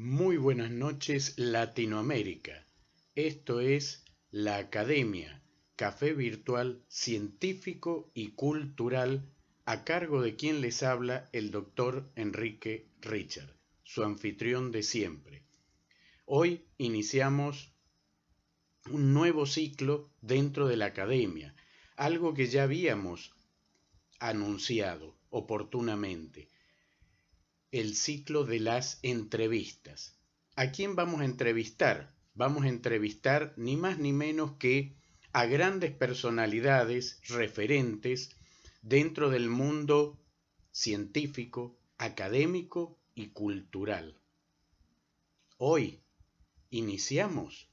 Muy buenas noches, Latinoamérica. Esto es la Academia, café virtual científico y cultural a cargo de quien les habla el doctor Enrique Richard, su anfitrión de siempre. Hoy iniciamos un nuevo ciclo dentro de la Academia, algo que ya habíamos anunciado oportunamente, el ciclo de las entrevistas. ¿A quién vamos a entrevistar? Vamos a entrevistar ni más ni menos que a grandes personalidades referentes dentro del mundo científico, académico y cultural. Hoy iniciamos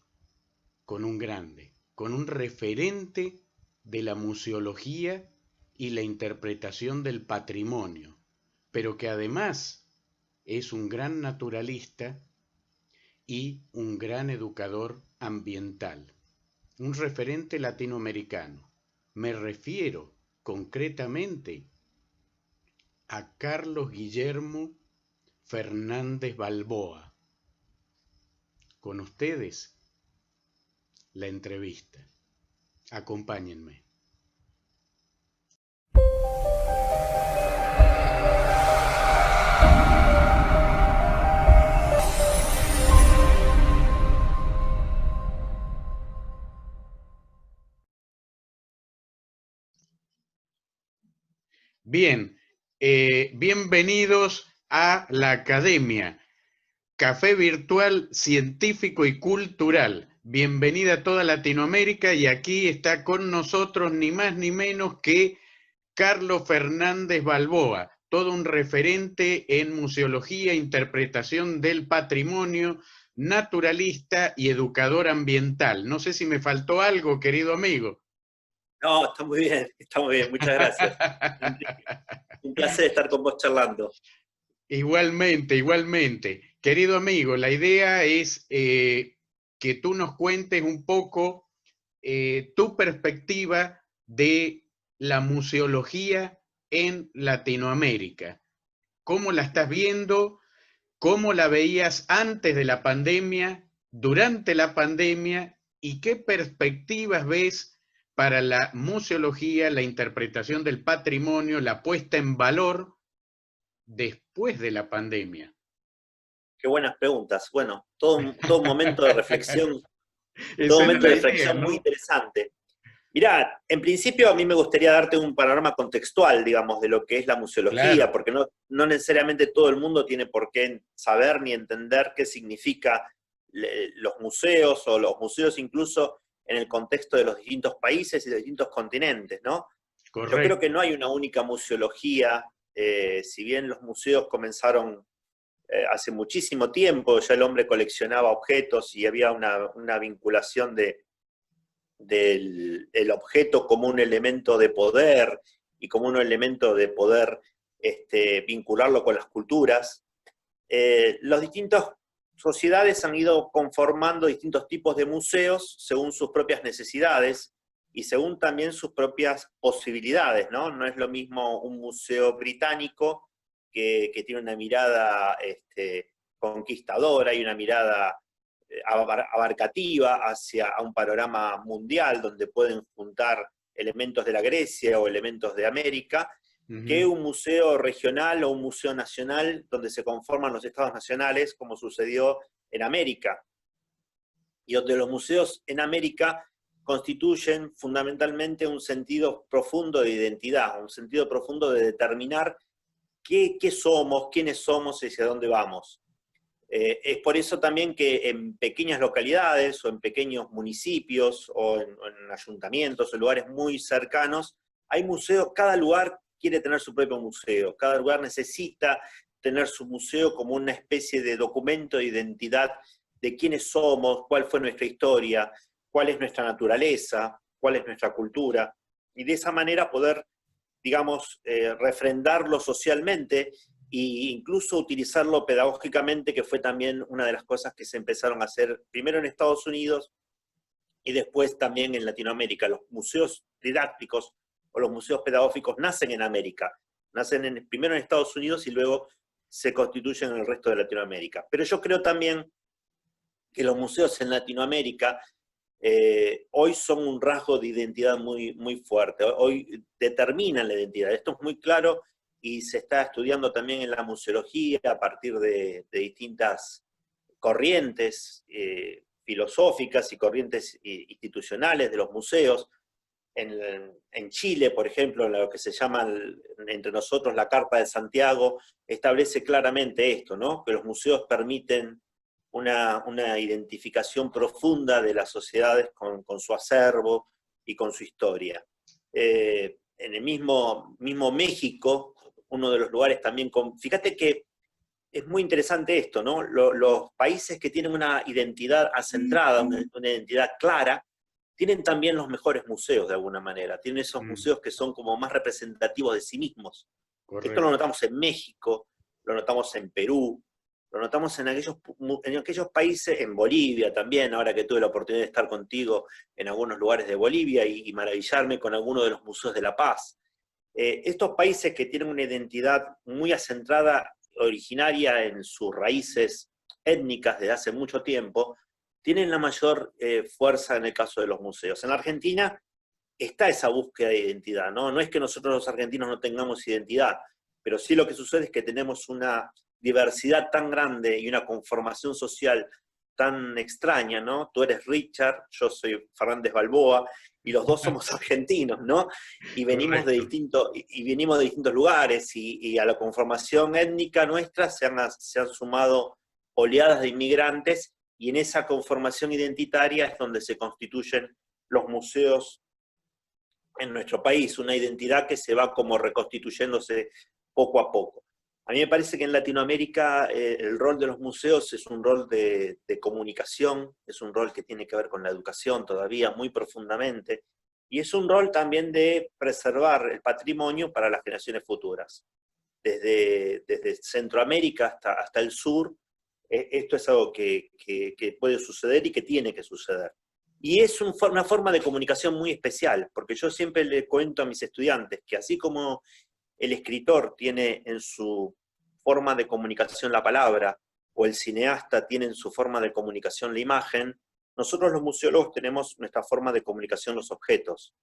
con un grande, con un referente de la museología y la interpretación del patrimonio, pero que además es un gran naturalista y un gran educador ambiental, un referente latinoamericano. Me refiero concretamente a Carlos Guillermo Fernández Balboa. Con ustedes, la entrevista. Acompáñenme. Bien, bienvenidos a la Academia, café virtual científico y cultural. Bienvenida a toda Latinoamérica y aquí está con nosotros ni más ni menos que Carlos Fernández Balboa, todo un referente en museología, interpretación del patrimonio, naturalista y educador ambiental. No sé si me faltó algo, querido amigo. No, está muy bien, muchas gracias. Un placer estar con vos charlando. Igualmente, igualmente. Querido amigo, la idea es que tú nos cuentes un poco tu perspectiva de la museología en Latinoamérica. ¿Cómo la estás viendo? ¿Cómo la veías antes de la pandemia, durante la pandemia? ¿Y qué perspectivas ves para la museología, la interpretación del patrimonio, la puesta en valor después de la pandemia? Qué buenas preguntas. Bueno, todo un momento de reflexión, todo Esa un era momento la de idea, reflexión muy ¿no? interesante. Mirá, en principio a mí me gustaría darte un panorama contextual, digamos, de lo que es la museología, Claro, porque no necesariamente todo el mundo tiene por qué saber ni entender qué significa los museos o los museos incluso en el contexto de los distintos países y de los distintos continentes, ¿no? Yo creo que correcto. no hay una única museología, si bien los museos comenzaron hace muchísimo tiempo, ya el hombre coleccionaba objetos y había una vinculación del objeto como un elemento de poder y como un elemento de poder vincularlo con las culturas. Las distintas sociedades han ido conformando distintos tipos de museos según sus propias necesidades y según también sus propias posibilidades, ¿no? No es lo mismo un museo británico que tiene una mirada conquistadora y una mirada abarcativa hacia un panorama mundial donde pueden juntar elementos de la Grecia o elementos de América, que Ujú. un museo regional o un museo nacional donde se conforman los estados nacionales, como sucedió en América, y donde los museos en América constituyen fundamentalmente un sentido profundo de identidad, un sentido profundo de determinar qué somos, quiénes somos y hacia dónde vamos. Es por eso también que en pequeñas localidades o en pequeños municipios o en ayuntamientos o lugares muy cercanos hay museos, cada lugar quiere tener su propio museo, cada lugar necesita tener su museo como una especie de documento de identidad de quiénes somos, cuál fue nuestra historia, cuál es nuestra naturaleza, cuál es nuestra cultura, y de esa manera poder, digamos, refrendarlo socialmente e incluso utilizarlo pedagógicamente, que fue también una de las cosas que se empezaron a hacer primero en Estados Unidos y después también en Latinoamérica. Los museos didácticos o los museos pedagógicos nacen en América, nacen primero en Estados Unidos y luego se constituyen en el resto de Latinoamérica. Pero yo creo también que los museos en Latinoamérica hoy son un rasgo de identidad muy, muy fuerte, hoy determinan la identidad. Esto es muy claro y se está estudiando también en la museología a partir de distintas corrientes filosóficas y corrientes institucionales de los museos. En Chile, por ejemplo, en lo que se llama entre nosotros la Carta de Santiago, establece claramente esto, ¿no? Que los museos permiten una identificación profunda de las sociedades con su acervo y con su historia. En el mismo México, uno de los lugares también fíjate que es muy interesante esto, ¿no? Los países que tienen una identidad acentrada, una identidad clara, tienen también los mejores museos de alguna manera, tienen esos museos que son como más representativos de sí mismos. Correcto. Esto lo notamos en México, lo notamos en Perú, lo notamos en aquellos países, en Bolivia también, ahora que tuve la oportunidad de estar contigo en algunos lugares de Bolivia y maravillarme con algunos de los museos de La Paz. Estos países que tienen una identidad muy acentrada, originaria en sus raíces étnicas desde hace mucho tiempo, tienen la mayor fuerza en el caso de los museos. En la Argentina está esa búsqueda de identidad, ¿no? No es que nosotros los argentinos no tengamos identidad, pero sí lo que sucede es que tenemos una diversidad tan grande y una conformación social tan extraña, ¿no? Tú eres Richard, yo soy Fernández Balboa, y los dos somos argentinos, ¿no? Y venimos de distintos lugares, y a la conformación étnica nuestra se han sumado oleadas de inmigrantes, y en esa conformación identitaria es donde se constituyen los museos en nuestro país, una identidad que se va como reconstituyéndose poco a poco. A mí me parece que en Latinoamérica el rol de los museos es un rol de comunicación, es un rol que tiene que ver con la educación todavía muy profundamente, y es un rol también de preservar el patrimonio para las generaciones futuras. Desde Centroamérica hasta el sur, esto es algo que puede suceder y que tiene que suceder. Y es una forma de comunicación muy especial, porque yo siempre le cuento a mis estudiantes que así como el escritor tiene en su forma de comunicación la palabra, o el cineasta tiene en su forma de comunicación la imagen, nosotros los museólogos tenemos nuestra forma de comunicación los objetos.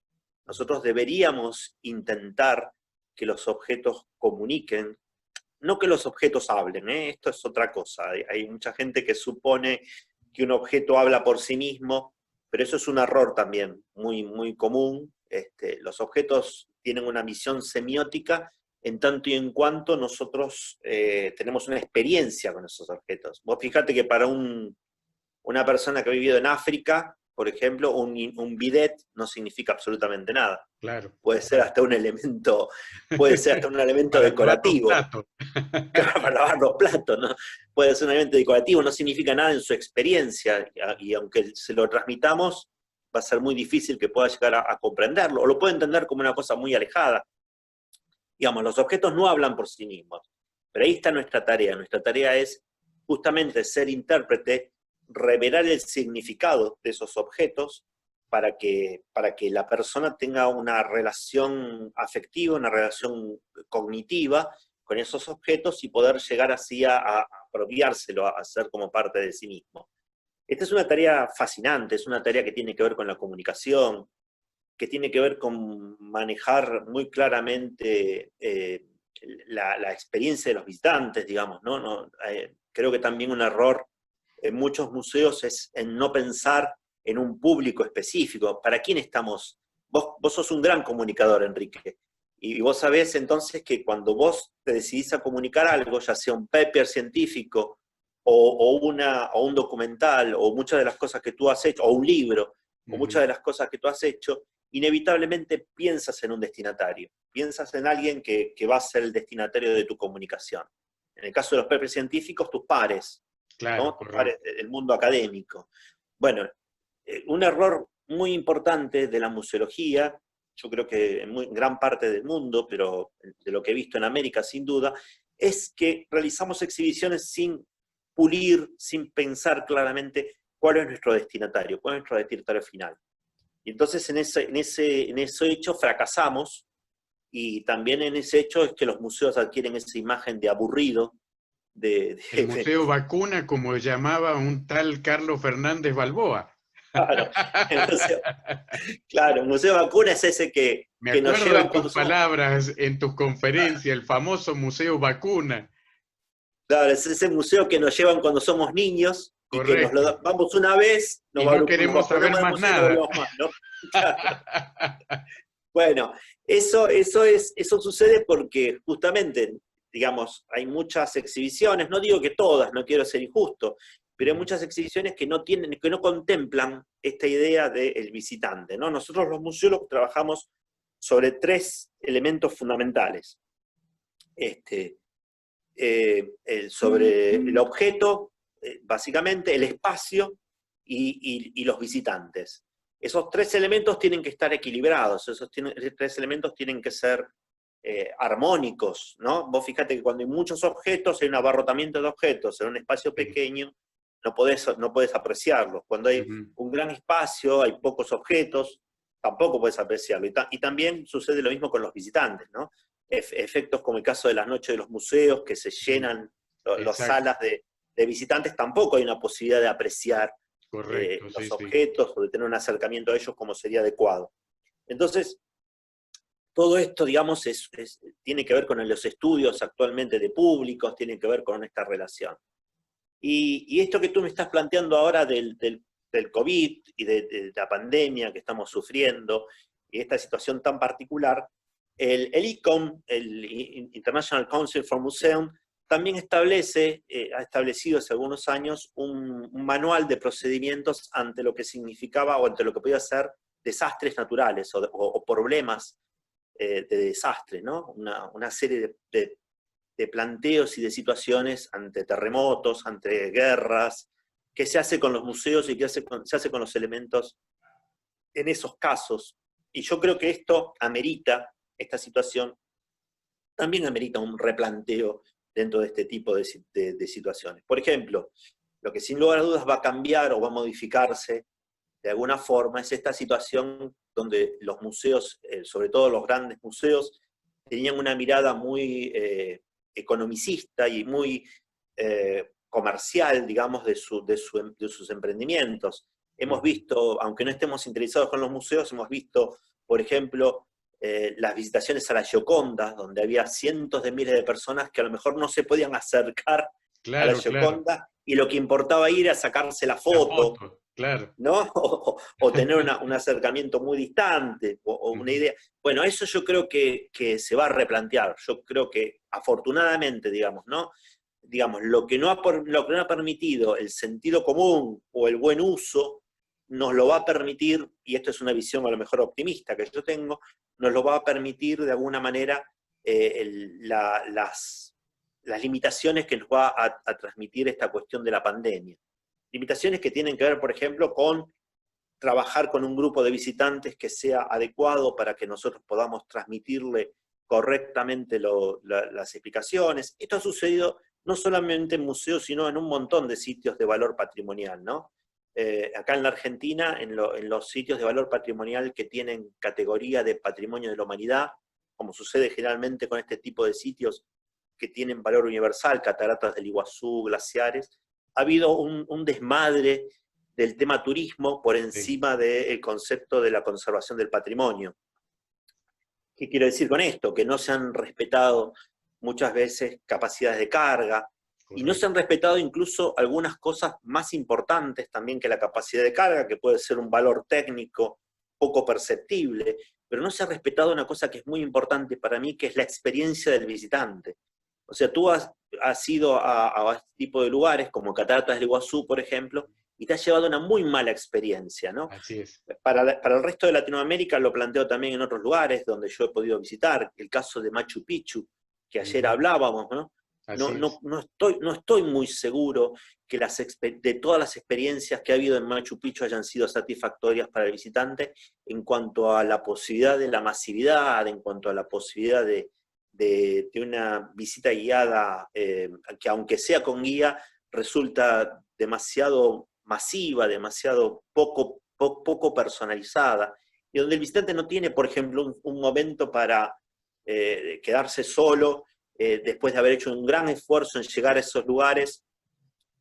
Nosotros deberíamos intentar que los objetos comuniquen, no que los objetos hablen, esto es otra cosa. Hay mucha gente que supone que un objeto habla por sí mismo, pero eso es un error también muy, muy común. Los objetos tienen una visión semiótica en tanto y en cuanto nosotros tenemos una experiencia con esos objetos. Vos fíjate que para una persona que ha vivido en África, por ejemplo, un bidet no significa absolutamente nada. Claro. Puede ser hasta un elemento, decorativo. Para lavar los platos, ¿no? Puede ser un elemento decorativo, no significa nada en su experiencia, y aunque se lo transmitamos, va a ser muy difícil que pueda llegar a comprenderlo, o lo puede entender como una cosa muy alejada. Digamos, los objetos no hablan por sí mismos, pero ahí está nuestra tarea es justamente ser intérprete, revelar el significado de esos objetos, para que la persona tenga una relación afectiva, una relación cognitiva con esos objetos y poder llegar así a apropiárselo, a hacer como parte de sí mismo. Esta es una tarea fascinante, es una tarea que tiene que ver con la comunicación, que tiene que ver con manejar muy claramente la experiencia de los visitantes, digamos, ¿no? Creo que también un error en muchos museos es en no pensar en un público específico. ¿Para quién estamos? Vos sos un gran comunicador, Enrique, y vos sabés entonces que cuando vos te decidís a comunicar algo, ya sea un paper científico, o un documental, o muchas de las cosas que tú has hecho, o un libro, o muchas de las cosas que tú has hecho, inevitablemente piensas en un destinatario, piensas en alguien que va a ser el destinatario de tu comunicación. En el caso de los papers científicos, tus pares, claro, ¿no? Tus pares del mundo académico. Bueno, un error muy importante de la museología, yo creo que en gran parte del mundo, pero de lo que he visto en América sin duda, es que realizamos exhibiciones sin pulir, sin pensar claramente cuál es nuestro destinatario, cuál es nuestro destinatario final. Y entonces en ese hecho fracasamos, y también en ese hecho es que los museos adquieren esa imagen de aburrido, El Museo Vacuna, como llamaba un tal Carlos Fernández Balboa. Claro, el Museo Vacuna es ese que nos acuerdo llevan de tus palabras en tus conferencias, el famoso Museo Vacuna. Claro, es ese museo que nos llevan cuando somos niños. Correcto. Y que vamos una vez, y no queremos saber más nada. Más, ¿no? Claro. Bueno, eso sucede porque justamente, digamos, hay muchas exhibiciones, no digo que todas, no quiero ser injusto, pero hay muchas exhibiciones que no contemplan esta idea del visitante, ¿no? Nosotros los museólogos trabajamos sobre 3 elementos fundamentales. Sobre el objeto, básicamente, el espacio y los visitantes. Esos 3 elementos tienen que estar equilibrados, esos 3 elementos tienen que ser armónicos, ¿no? Vos fíjate que cuando hay muchos objetos, hay un abarrotamiento de objetos en un espacio pequeño, no podés apreciarlos. Cuando hay un gran espacio, hay pocos objetos, tampoco podés apreciarlo. Y también sucede lo mismo con los visitantes, ¿no? Efectos como el caso de las noches de los museos, que se llenan las salas de visitantes, tampoco hay una posibilidad de apreciar los objetos o de tener un acercamiento a ellos como sería adecuado. Entonces, todo esto, digamos, tiene que ver con los estudios actualmente de públicos, tiene que ver con esta relación. Y esto que tú me estás planteando ahora del COVID y de la pandemia que estamos sufriendo, y esta situación tan particular, el ICOM, el International Council for Museum, también ha establecido hace algunos años un manual de procedimientos ante lo que significaba o ante lo que podía ser desastres naturales o problemas de desastre, ¿no? Una serie de planteos y de situaciones ante terremotos, ante guerras, que se hace con los museos y que se hace con los elementos en esos casos. Y yo creo que esta situación también amerita un replanteo dentro de este tipo de situaciones. Por ejemplo, lo que sin lugar a dudas va a cambiar o va a modificarse de alguna forma es esta situación donde los museos, sobre todo los grandes museos, tenían una mirada muy economicista y muy comercial, digamos, de sus emprendimientos. Hemos visto, aunque no estemos interesados con los museos, hemos visto, por ejemplo, las visitaciones a la Gioconda, donde había cientos de miles de personas que a lo mejor no se podían acercar a la Gioconda, y lo que importaba ir a sacarse la foto, ¿no? O tener un acercamiento muy distante, o una idea. Bueno, eso yo creo que se va a replantear. Yo creo que, afortunadamente, digamos, ¿no? Digamos, lo que no ha permitido el sentido común o el buen uso, nos lo va a permitir, y esto es una visión a lo mejor optimista que yo tengo, nos lo va a permitir de alguna manera las limitaciones que nos va a transmitir esta cuestión de la pandemia. Limitaciones que tienen que ver, por ejemplo, con trabajar con un grupo de visitantes que sea adecuado para que nosotros podamos transmitirle correctamente las explicaciones. Esto ha sucedido no solamente en museos, sino en un montón de sitios de valor patrimonial, ¿no? Acá en la Argentina, en los sitios de valor patrimonial que tienen categoría de patrimonio de la humanidad, como sucede generalmente con este tipo de sitios que tienen valor universal, cataratas del Iguazú, glaciares, ha habido un desmadre del tema turismo por encima del concepto de la conservación del patrimonio. ¿Qué quiero decir con esto? Que no se han respetado muchas veces capacidades de carga, y no se han respetado incluso algunas cosas más importantes también que la capacidad de carga, que puede ser un valor técnico poco perceptible, pero no se ha respetado una cosa que es muy importante para mí, que es la experiencia del visitante. O sea, tú has ido a este tipo de lugares, como Cataratas del Iguazú, por ejemplo, y te has llevado una muy mala experiencia, ¿no? Así es. Para el resto de Latinoamérica lo planteo también en otros lugares donde yo he podido visitar, el caso de Machu Picchu, que ayer hablábamos, ¿no? No estoy muy seguro que de todas las experiencias que ha habido en Machu Picchu hayan sido satisfactorias para el visitante en cuanto a la posibilidad de la masividad, en cuanto a la posibilidad de una visita guiada, que aunque sea con guía, resulta demasiado masiva, demasiado poco personalizada, y donde el visitante no tiene, por ejemplo, un momento para quedarse solo después de haber hecho un gran esfuerzo en llegar a esos lugares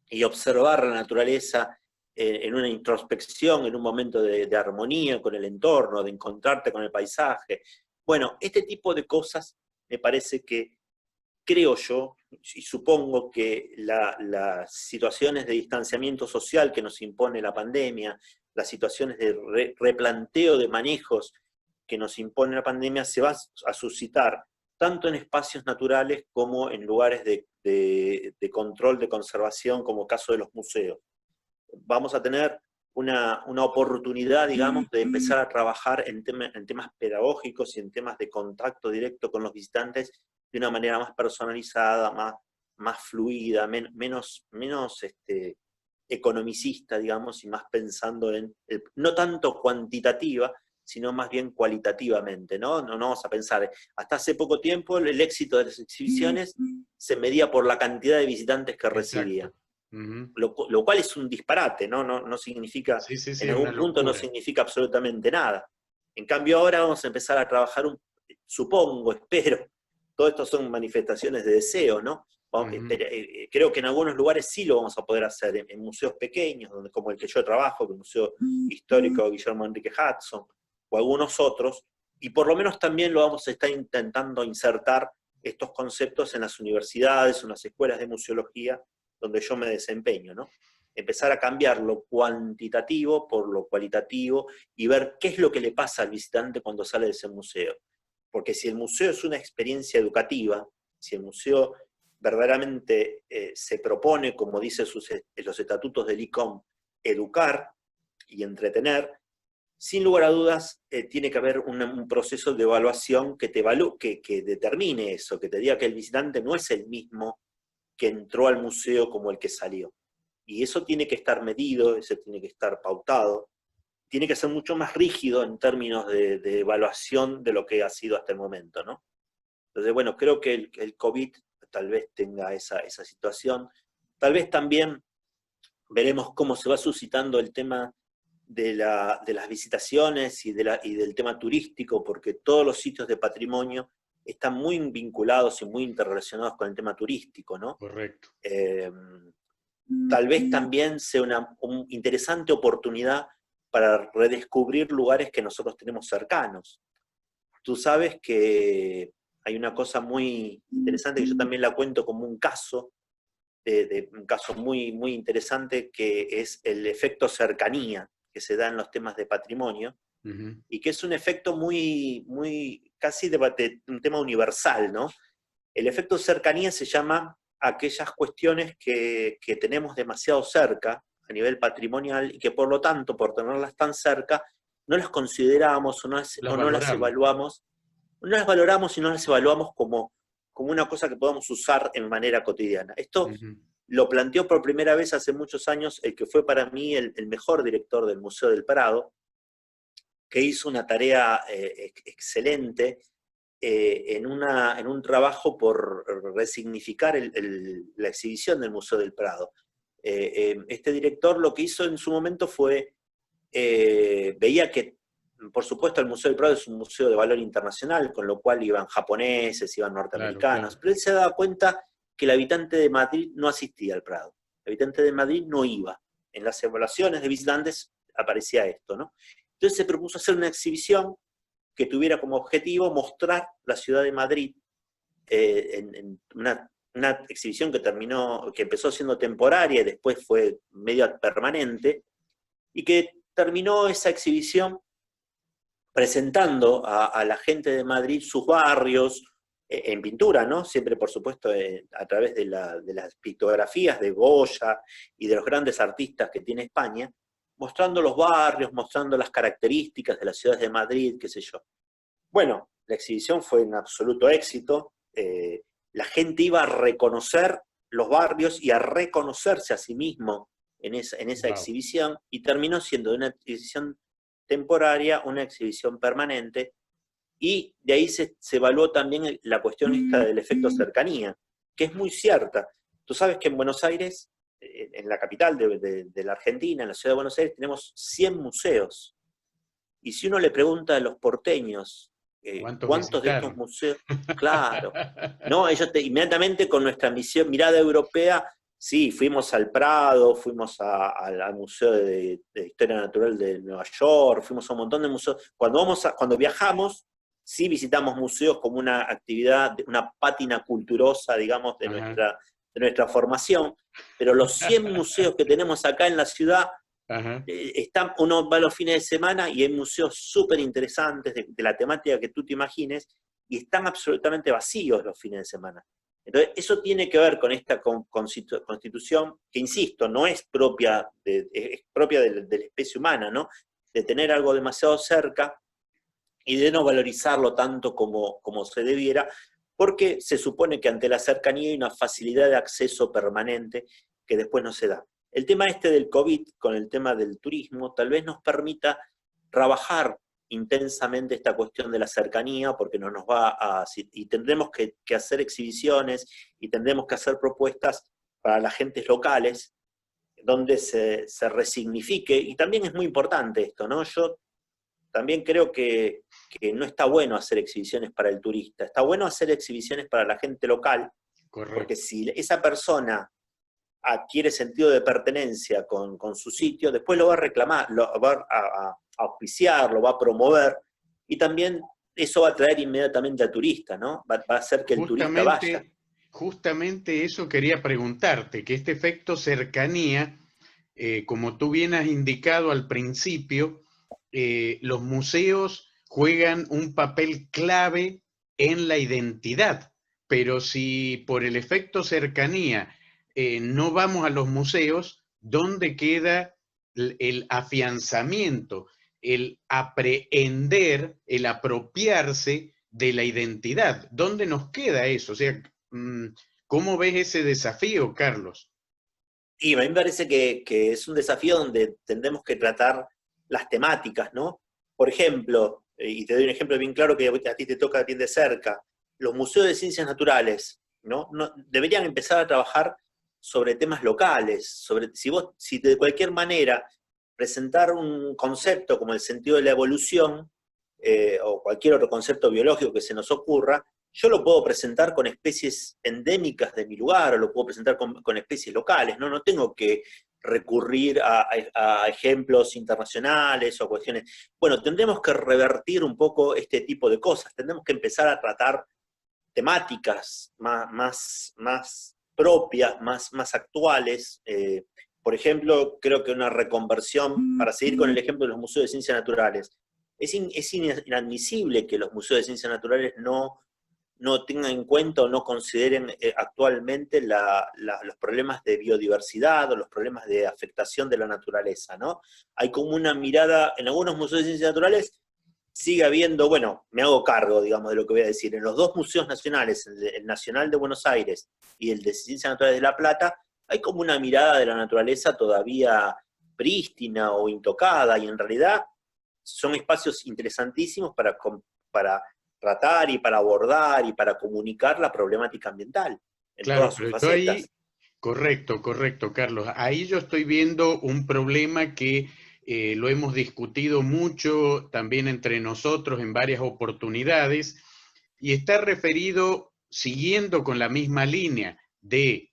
y observar la naturaleza en una introspección, en un momento de armonía con el entorno, de encontrarte con el paisaje. Bueno, este tipo de cosas me parece que, creo yo, y supongo que las situaciones de distanciamiento social que nos impone la pandemia, las situaciones de replanteo de manejos que nos impone la pandemia, se va a suscitar tanto en espacios naturales como en lugares de control, de conservación, como caso de los museos. Vamos a tener una oportunidad, digamos, de empezar a trabajar en temas pedagógicos y en temas de contacto directo con los visitantes de una manera más personalizada, más fluida, menos economicista, digamos, y más pensando no tanto cuantitativa, sino más bien cualitativamente, ¿no? No vamos a pensar, hasta hace poco tiempo el éxito de las exhibiciones se medía por la cantidad de visitantes que recibía. Exacto. Uh-huh. Lo cual es un disparate, ¿no? No significa, Sí, en es una algún punto no locura. significa absolutamente nada. En cambio ahora vamos a empezar a trabajar, supongo, espero, todo esto son manifestaciones de deseo, ¿no? Uh-huh. Creo que en algunos lugares sí lo vamos a poder hacer, en museos pequeños, como el que yo trabajo, el Museo Histórico Guillermo Enrique Hudson, o algunos otros, y por lo menos también lo vamos a estar intentando insertar estos conceptos en las universidades, en las escuelas de museología, donde yo me desempeño, ¿no? Empezar a cambiar lo cuantitativo por lo cualitativo y ver qué es lo que le pasa al visitante cuando sale de ese museo. Porque si el museo es una experiencia educativa, si el museo verdaderamente se propone, como dice los estatutos del ICOM, educar y entretener, sin lugar a dudas tiene que haber un proceso de evaluación que determine eso, que te diga que el visitante no es el mismo que entró al museo como el que salió. Y eso tiene que estar medido, eso tiene que estar pautado, tiene que ser mucho más rígido en términos de evaluación de lo que ha sido hasta el momento, ¿no? Entonces, bueno, creo que el COVID tal vez tenga esa situación. Tal vez también veremos cómo se va suscitando el tema de las visitaciones y del tema turístico, porque todos los sitios de patrimonio están muy vinculados y muy interrelacionados con el tema turístico, ¿no? Correcto. Tal vez también sea una interesante oportunidad para redescubrir lugares que nosotros tenemos cercanos. Tú sabes que hay una cosa muy interesante, que yo también la cuento como un caso, un caso muy, muy interesante, que es el efecto cercanía que se da en los temas de patrimonio, uh-huh. Y que es un efecto muy, muy casi de un tema universal, ¿no? El efecto cercanía se llama aquellas cuestiones que tenemos demasiado cerca a nivel patrimonial y que por lo tanto, por tenerlas tan cerca, no las consideramos o no las evaluamos, no las valoramos y no las evaluamos como una cosa que podamos usar en manera cotidiana. Esto uh-huh. Lo planteó por primera vez hace muchos años el que fue para mí el mejor director del Museo del Prado, que hizo una tarea excelente en un trabajo por resignificar la exhibición del Museo del Prado. Este director lo que hizo en su momento fue, veía que, por supuesto, el Museo del Prado es un museo de valor internacional, con lo cual iban japoneses, iban norteamericanos, claro. Pero él se daba cuenta que el habitante de Madrid no asistía al Prado. El habitante de Madrid no iba. En las evaluaciones de visitantes aparecía esto, ¿no? Entonces se propuso hacer una exhibición que tuviera como objetivo mostrar la ciudad de Madrid en una exhibición que empezó siendo temporaria y después fue medio permanente, y que terminó esa exhibición presentando a la gente de Madrid sus barrios, en pintura, ¿no? Siempre, por supuesto, a través de las pictografías de Goya y de los grandes artistas que tiene España, mostrando los barrios, mostrando las características de las ciudades de Madrid, qué sé yo. Bueno, la exhibición fue un absoluto éxito, la gente iba a reconocer los barrios y a reconocerse a sí mismo en esa exhibición, y terminó siendo una exhibición temporaria, una exhibición permanente, y de ahí se evaluó también la cuestión esta del efecto cercanía, que es muy cierta. Tú sabes que en Buenos Aires, en la capital de la Argentina, en la ciudad de Buenos Aires, tenemos 100 museos. Y si uno le pregunta a los porteños ¿Cuántos ¿Cuántos de estos visitaron? museos? Claro. No, inmediatamente con nuestra mirada europea, sí, fuimos al Prado, fuimos al Museo de Historia Natural de Nueva York, fuimos a un montón de museos. Cuando viajamos, sí visitamos museos como una actividad, una pátina culturosa, digamos, Ajá, de nuestra formación, pero los 100 museos que tenemos acá en la ciudad, ajá. uno va los fines de semana y hay museos súper interesantes de la temática que tú te imagines y están absolutamente vacíos los fines de semana. Entonces, eso tiene que ver con esta constitución que, insisto, no es propia, es propia de la especie humana, ¿no? De tener algo demasiado cerca y de no valorizarlo tanto como se debiera, porque se supone que ante la cercanía hay una facilidad de acceso permanente que después no se da. El tema este del COVID, con el tema del turismo, tal vez nos permita trabajar intensamente esta cuestión de la cercanía, porque no nos va a... y tendremos que hacer exhibiciones y tendremos que hacer propuestas para las gentes locales, donde se resignifique, y también es muy importante esto, ¿no? Yo también creo que no está bueno hacer exhibiciones para el turista, está bueno hacer exhibiciones para la gente local, porque Correcto. si esa persona adquiere sentido de pertenencia con su sitio, después lo va a reclamar, lo va a auspiciar, lo va a promover, y también eso va a atraer inmediatamente al turista, ¿no? Va a hacer que el turista vaya. Justamente eso quería preguntarte, que este efecto cercanía, como tú bien has indicado al principio, los museos juegan un papel clave en la identidad, pero si por el efecto cercanía no vamos a los museos, ¿dónde queda el afianzamiento, el aprehender, el apropiarse de la identidad? ¿Dónde nos queda eso? O sea, ¿cómo ves ese desafío, Carlos? Y a mí me parece que es un desafío donde tendremos que tratar las temáticas, ¿no? Por ejemplo, y te doy un ejemplo bien claro que a ti te toca a ti de cerca, los museos de ciencias naturales, ¿no? Deberían empezar a trabajar sobre temas locales, sobre si de cualquier manera presentar un concepto como el sentido de la evolución, o cualquier otro concepto biológico que se nos ocurra, yo lo puedo presentar con especies endémicas de mi lugar o lo puedo presentar con especies locales, ¿no? No tengo que recurrir a ejemplos internacionales o cuestiones. Bueno, tendremos que revertir un poco este tipo de cosas, tendremos que empezar a tratar temáticas más propias, más actuales. Por ejemplo, creo que una reconversión, para seguir con el ejemplo de los museos de ciencias naturales, es inadmisible que los museos de ciencias naturales no tengan en cuenta o no consideren actualmente los problemas de biodiversidad o los problemas de afectación de la naturaleza, ¿no? Hay como una mirada, en algunos museos de ciencias naturales sigue habiendo, bueno, me hago cargo, digamos, de lo que voy a decir, en los dos museos nacionales, el Nacional de Buenos Aires y el de Ciencias Naturales de La Plata, hay como una mirada de la naturaleza todavía prístina o intocada, y en realidad son espacios interesantísimos para tratar y para abordar y para comunicar la problemática ambiental en Claro, todas sus pero yo ahí, facetas. correcto, correcto, Carlos. Ahí yo estoy viendo un problema que lo hemos discutido mucho también entre nosotros en varias oportunidades y está referido, siguiendo con la misma línea de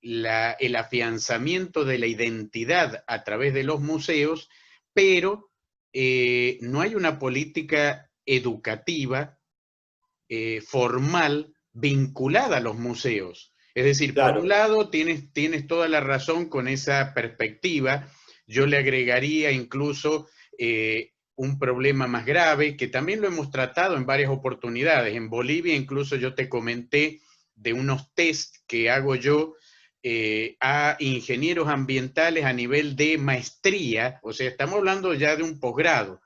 el afianzamiento de la identidad a través de los museos, pero no hay una política educativa formal vinculada a los museos. Es decir, por un Claro, lado, tienes toda la razón con esa perspectiva. Yo le agregaría incluso un problema más grave, que también lo hemos tratado en varias oportunidades. En Bolivia, incluso yo te comenté de unos test que hago yo a ingenieros ambientales a nivel de maestría, o sea, estamos hablando ya de un posgrado,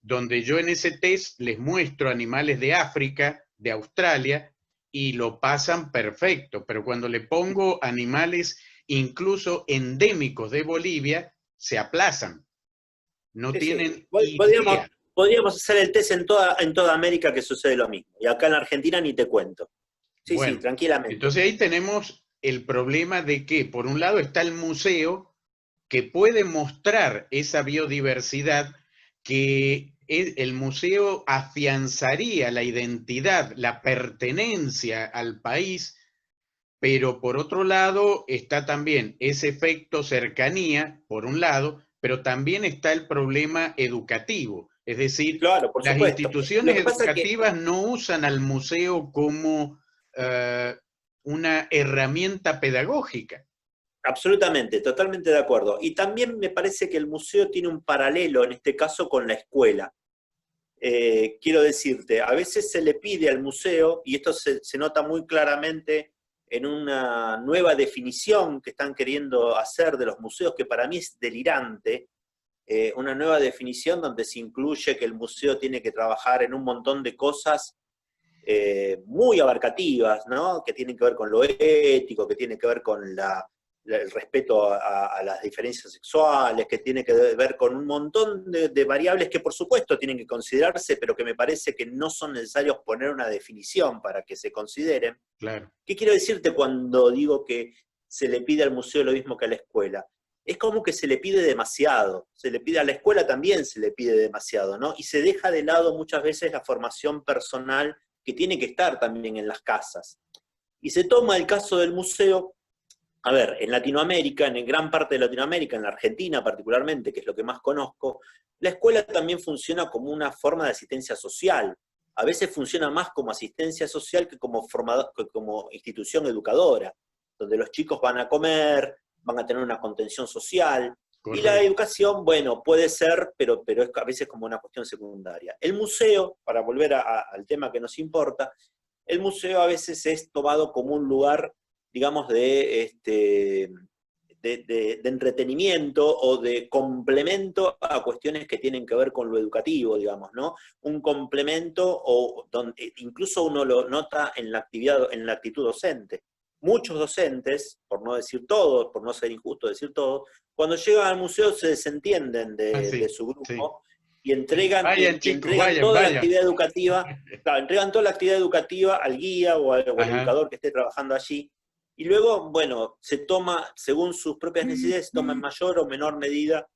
donde yo en ese test les muestro animales de África, de Australia, y lo pasan perfecto, pero cuando le pongo animales incluso endémicos de Bolivia, se aplazan, no sí, sí. tienen Podríamos, idea. podríamos hacer el test en toda América que sucede lo mismo. Y acá en Argentina ni te cuento. Sí, sí, Bueno, tranquilamente. entonces ahí tenemos el problema de que, por un lado, está el museo que puede mostrar esa biodiversidad que el museo afianzaría la identidad, la pertenencia al país, pero por otro lado está también ese efecto cercanía, por un lado, pero también está el problema educativo. Es decir, Claro, por las supuesto. Lo instituciones que pasa es que educativas no usan al museo como una herramienta pedagógica. absolutamente, totalmente de acuerdo. Y también me parece que el museo tiene un paralelo, en este caso, con la escuela. Quiero decirte, a veces se le pide al museo, y esto se nota muy claramente en una nueva definición que están queriendo hacer de los museos, que para mí es delirante, una nueva definición donde se incluye que el museo tiene que trabajar en un montón de cosas muy abarcativas, ¿no? Que tienen que ver con lo ético, que tiene que ver con el respeto a las diferencias sexuales, que tiene que ver con un montón de variables que por supuesto tienen que considerarse, pero que me parece que no son necesarios poner una definición para que se consideren. Claro. ¿Qué quiero decirte cuando digo que se le pide al museo lo mismo que a la escuela? Es como que se le pide demasiado, se le pide a la escuela también se le pide demasiado, ¿no? Y se deja de lado muchas veces la formación personal que tiene que estar también en las casas. Y se toma el caso del museo, a ver, en Latinoamérica, en gran parte de Latinoamérica, en la Argentina particularmente, que es lo que más conozco, la escuela también funciona como una forma de asistencia social. A veces funciona más como asistencia social que como institución educadora, donde los chicos van a comer, van a tener una contención social, y la Correcto. educación, bueno, puede ser, pero es a veces como una cuestión secundaria. El museo, para volver al tema que nos importa, el museo a veces es tomado como un lugar, digamos, de entretenimiento o de complemento a cuestiones que tienen que ver con lo educativo, digamos, ¿no? Un complemento o donde incluso uno lo nota en la actividad, en la actitud docente. Muchos docentes, por no decir todos, por no ser injusto decir todos, cuando llegan al museo se desentienden Ah, de sí, su sí. grupo y entregan, Vayan, y chicos, entregan vayan, toda la vayan. actividad educativa, claro, entregan toda la actividad educativa al guía o al Ajá. educador que esté trabajando allí, y luego, bueno, se toma, según sus propias necesidades, se toma en mayor o menor medida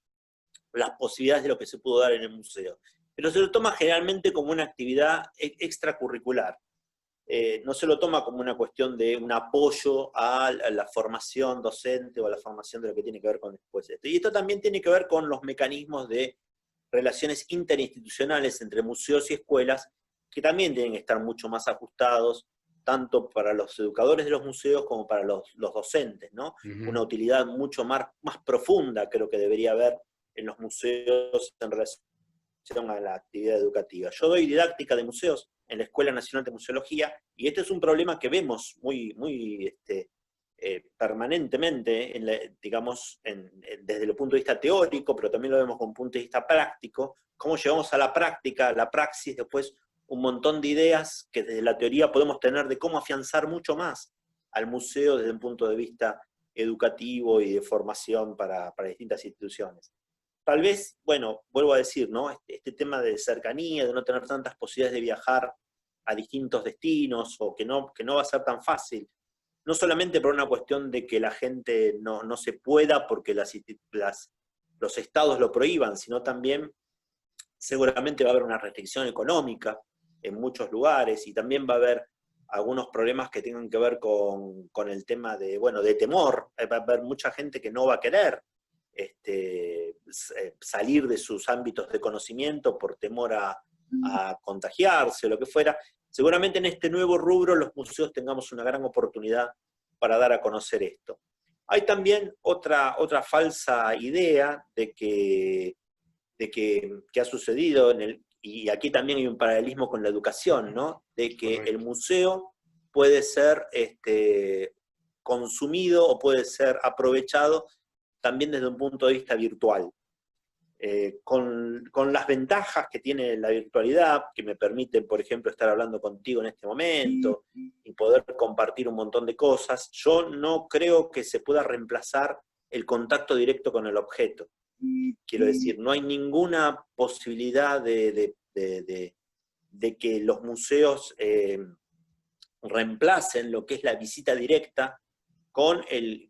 las posibilidades de lo que se pudo dar en el museo. Pero se lo toma generalmente como una actividad extracurricular. No se lo toma como una cuestión de un apoyo a la formación docente o a la formación de lo que tiene que ver con después esto. Y esto también tiene que ver con los mecanismos de relaciones interinstitucionales entre museos y escuelas, que también tienen que estar mucho más ajustados, tanto para los educadores de los museos como para los docentes, ¿no? Una Ujú. utilidad mucho más profunda creo que debería haber en los museos en relación a la actividad educativa. Yo doy didáctica de museos en la Escuela Nacional de Museología, y este es un problema que vemos permanentemente, digamos, desde el punto de vista teórico, pero también lo vemos con un punto de vista práctico, cómo llevamos a la práctica, a la praxis, después un montón de ideas que desde la teoría podemos tener de cómo afianzar mucho más al museo desde un punto de vista educativo y de formación para distintas instituciones. Tal vez, bueno, vuelvo a decir, ¿no? Este tema de cercanía, de no tener tantas posibilidades de viajar a distintos destinos, o que no va a ser tan fácil, no solamente por una cuestión de que la gente no se pueda porque los estados lo prohíban, sino también seguramente va a haber una restricción económica en muchos lugares, y también va a haber algunos problemas que tengan que ver con el tema de, bueno, de temor. Va a haber mucha gente que no va a querer salir de sus ámbitos de conocimiento por temor a contagiarse o lo que fuera. Seguramente en este nuevo rubro los museos tengamos una gran oportunidad para dar a conocer esto. Hay también otra falsa idea que ha sucedido, y aquí también hay un paralelismo con la educación, ¿no? De que el Correcto. museo puede ser consumido o puede ser aprovechado también desde un punto de vista virtual. Con las ventajas que tiene la virtualidad, que me permiten, por ejemplo, estar hablando contigo en este momento y poder compartir un montón de cosas, yo no creo que se pueda reemplazar el contacto directo con el objeto. Quiero decir, no hay ninguna posibilidad de que los museos reemplacen lo que es la visita directa con el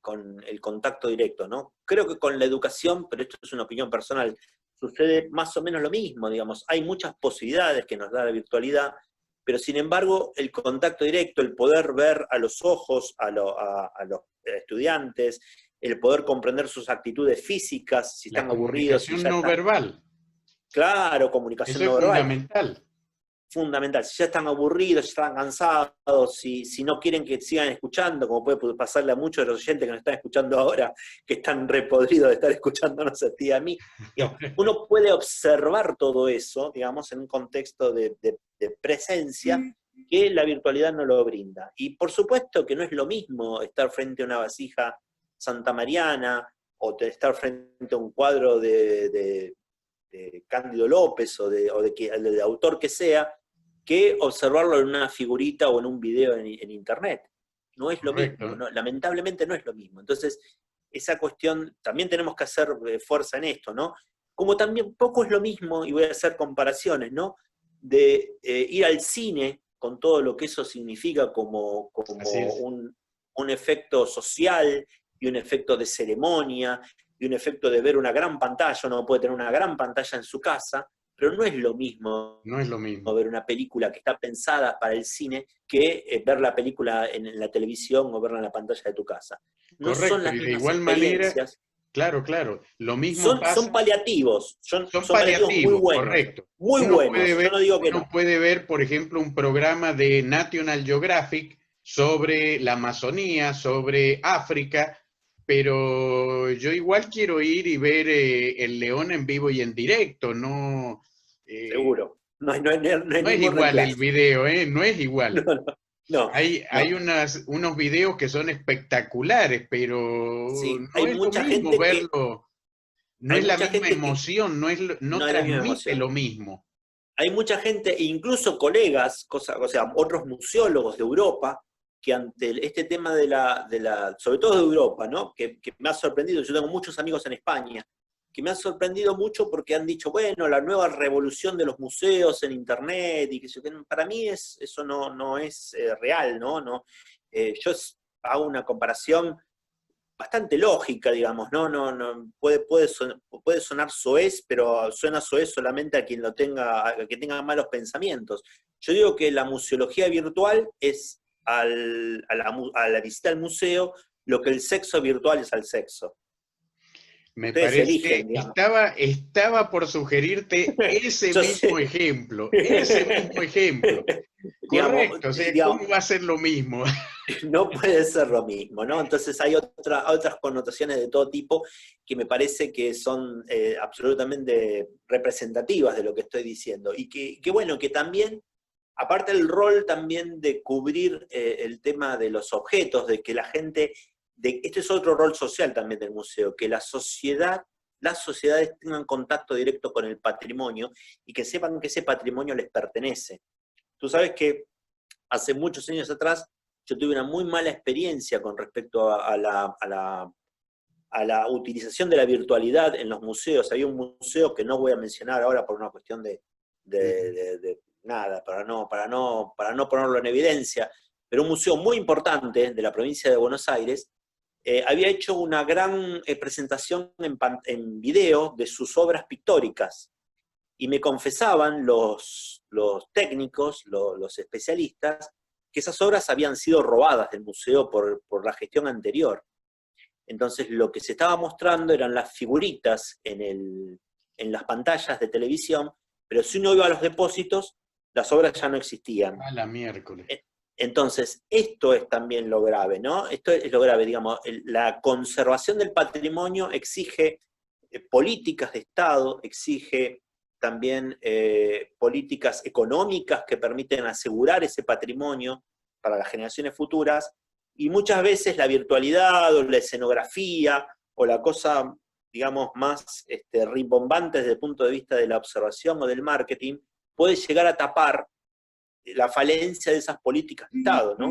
contacto directo, ¿no? Creo que con la educación, pero esto es una opinión personal, sucede más o menos lo mismo, digamos. Hay muchas posibilidades que nos da la virtualidad, pero sin embargo el contacto directo, el poder ver a los ojos a los estudiantes, el poder comprender sus actitudes físicas, si La están aburridos, si comunicación ya no están, verbal, claro, eso comunicación es no verbal, fundamental. fundamental. Si ya están aburridos, si están cansados, si no quieren que sigan escuchando, como puede pasarle a muchos de los oyentes que nos están escuchando ahora, que están repodridos de estar escuchándonos a ti y a mí. Digamos, uno puede observar todo eso, digamos, en un contexto de presencia que la virtualidad no lo brinda. Y por supuesto que no es lo mismo estar frente a una vasija santamariana o estar frente a un cuadro de Cándido López o de autor que sea, que observarlo en una figurita o en un video en internet. No es lo mismo, Correcto. ¿no? Lamentablemente no es lo mismo. Entonces, esa cuestión, también tenemos que hacer fuerza en esto, ¿no? Como también poco es lo mismo, y voy a hacer comparaciones, ¿no? De ir al cine con todo lo que eso significa como Así es. un efecto social y un efecto de ceremonia y un efecto de ver una gran pantalla. Uno puede tener una gran pantalla en su casa, pero no es lo mismo No es lo mismo. ver una película que está pensada para el cine que ver la película en la televisión o verla en la pantalla de tu casa. No son Correcto. las Y de mismas igual manera, experiencias. claro, claro, lo mismo Son pasa, paliativos, son son paliativos muy paliativos, buenos. correcto. Muy buenos, yo no digo que Uno no. puede ver, por ejemplo, un programa de National Geographic sobre la Amazonía, sobre África, pero yo igual quiero ir y ver el león en vivo y en directo, no, eh, Seguro. No hay no es ningún igual el reemplazo. video, no es igual. No, no, no, Hay no. unos videos que son espectaculares, pero Sí, no es lo mismo verlo, no hay es la mucha misma gente que emoción, no no hay la misma transmite emoción. lo mismo. Hay mucha gente, incluso colegas, o sea, otros museólogos de Europa, que ante este tema sobre todo de Europa, ¿no? Que me ha sorprendido. Yo tengo muchos amigos en España que me han sorprendido mucho porque han dicho, bueno, la nueva revolución de los museos en Internet, y que para mí eso no es real, ¿no? Yo hago una comparación bastante lógica, digamos, ¿no? Puede sonar soez, pero suena soez solamente a quien a quien tenga malos pensamientos. Yo digo que la museología virtual es a la visita al museo lo que el sexo virtual es al sexo. Me Ustedes parece, eligen, digamos. estaba por sugerirte ese Yo mismo sé. ejemplo, ese mismo ejemplo. Digamos, Correcto, o sea, digamos, ¿cómo va a ser lo mismo? no puede ser lo mismo, ¿no? Entonces hay otras connotaciones de todo tipo que me parece que son absolutamente representativas de lo que estoy diciendo. Y que bueno, que también, aparte del rol también de cubrir el tema de los objetos, de que la gente, este es otro rol social también del museo, que las sociedades tengan contacto directo con el patrimonio y que sepan que ese patrimonio les pertenece. Tú sabes que hace muchos años atrás yo tuve una muy mala experiencia con respecto a la utilización de la virtualidad en los museos. Había un museo que no voy a mencionar ahora por una cuestión de nada, para no ponerlo en evidencia, pero un museo muy importante de la provincia de Buenos Aires había hecho una gran presentación en video de sus obras pictóricas. Y me confesaban los técnicos, los especialistas, que esas obras habían sido robadas del museo por la gestión anterior. Entonces lo que se estaba mostrando eran las figuritas en las pantallas de televisión, pero si uno iba a los depósitos, las obras ya no existían. A la miércoles. Entonces, esto es también lo grave, ¿no? Esto es lo grave, digamos, la conservación del patrimonio exige políticas de Estado, exige también políticas económicas que permiten asegurar ese patrimonio para las generaciones futuras, y muchas veces la virtualidad o la escenografía o la cosa, digamos, más rimbombante desde el punto de vista de la observación o del marketing, puede llegar a tapar la falencia de esas políticas de Estado, ¿no?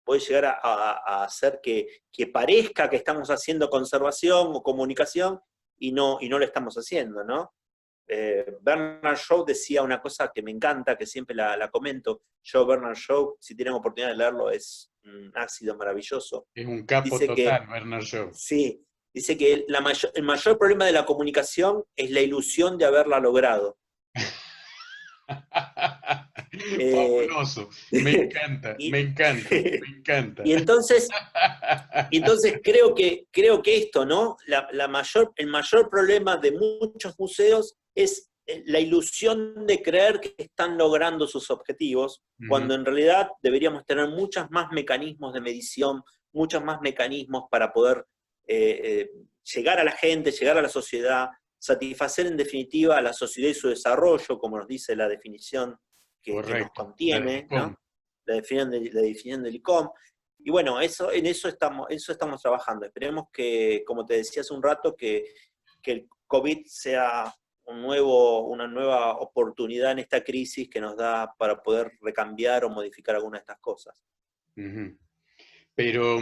Puede llegar a hacer que parezca que estamos haciendo conservación o comunicación y no lo estamos haciendo, ¿no? Bernard Shaw decía una cosa que me encanta, que siempre la comento. Bernard Shaw, si tienen oportunidad de leerlo, es un ácido maravilloso. Es un capo Dice que, total, Bernard Shaw. sí, Dice que el mayor problema de la comunicación es la ilusión de haberla logrado. Fabuloso, me encanta, Y, me encanta, me encanta. y entonces creo que esto, ¿no? El mayor problema de muchos museos es la ilusión de creer que están logrando sus objetivos, cuando en realidad deberíamos tener muchos más mecanismos de medición, muchos más mecanismos para poder llegar a la gente, llegar a la sociedad, satisfacer en definitiva a la sociedad y su desarrollo, como nos dice la definición que nos contiene, ¿no? La definición del ICOM. Y bueno, en eso estamos trabajando. Esperemos que, como te decía hace un rato, que el COVID sea una nueva oportunidad en esta crisis que nos da para poder recambiar o modificar alguna de estas cosas. Pero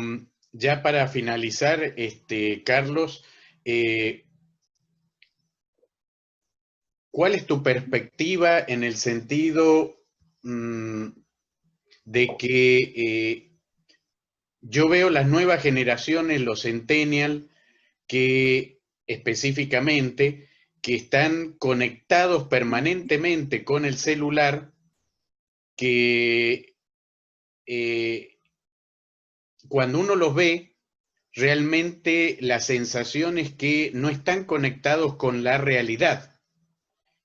ya para finalizar, Carlos, ¿cuál es tu perspectiva en el sentido de que yo veo las nuevas generaciones, los centennials, que específicamente, que están conectados permanentemente con el celular, que cuando uno los ve, realmente la sensación es que no están conectados con la realidad.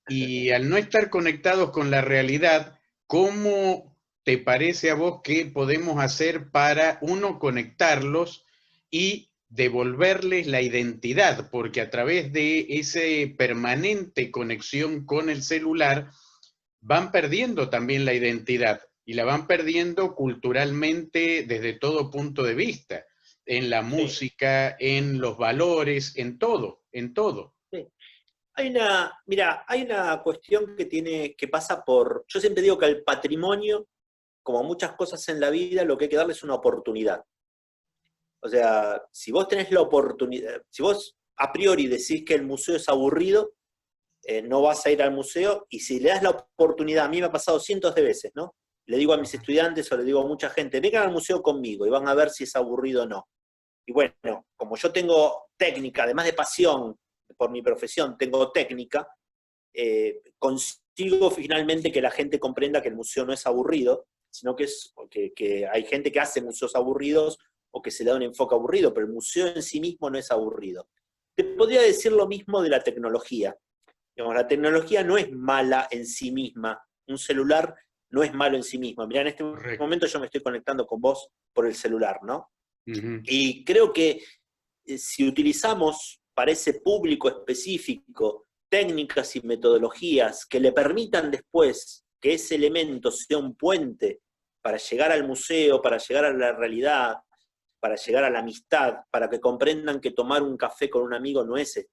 Y al no estar conectados con la realidad, ¿cómo te parece a vos que podemos hacer para, uno, conectarlos y devolverles la identidad? Porque a través de esa permanente conexión con el celular, van perdiendo también la identidad y la van perdiendo culturalmente desde todo punto de vista, en la música, en los valores, en todo, en todo. Sí. Hay una cuestión que pasa por, yo siempre digo que al patrimonio, como muchas cosas en la vida, lo que hay que darle es una oportunidad. O sea, si vos tenés la oportunidad, si vos a priori decís que el museo es aburrido, no vas a ir al museo, y si le das la oportunidad, a mí me ha pasado cientos de veces, ¿no? Le digo a mis estudiantes o le digo a mucha gente, vengan al museo conmigo y van a ver si es aburrido o no. Y bueno, como yo tengo técnica, además de pasión por mi profesión, tengo técnica, consigo finalmente que la gente comprenda que el museo no es aburrido, sino que hay gente que hace museos aburridos o que se le da un enfoque aburrido, pero el museo en sí mismo no es aburrido. Te podría decir lo mismo de la tecnología. Digamos, la tecnología no es mala en sí misma, un celular no es malo en sí mismo. Mirá, en este momento yo me estoy conectando con vos por el celular, ¿no? Y creo que si utilizamos para ese público específico técnicas y metodologías que le permitan después que ese elemento sea un puente para llegar al museo, para llegar a la realidad, para llegar a la amistad, para que comprendan que tomar un café con un amigo no es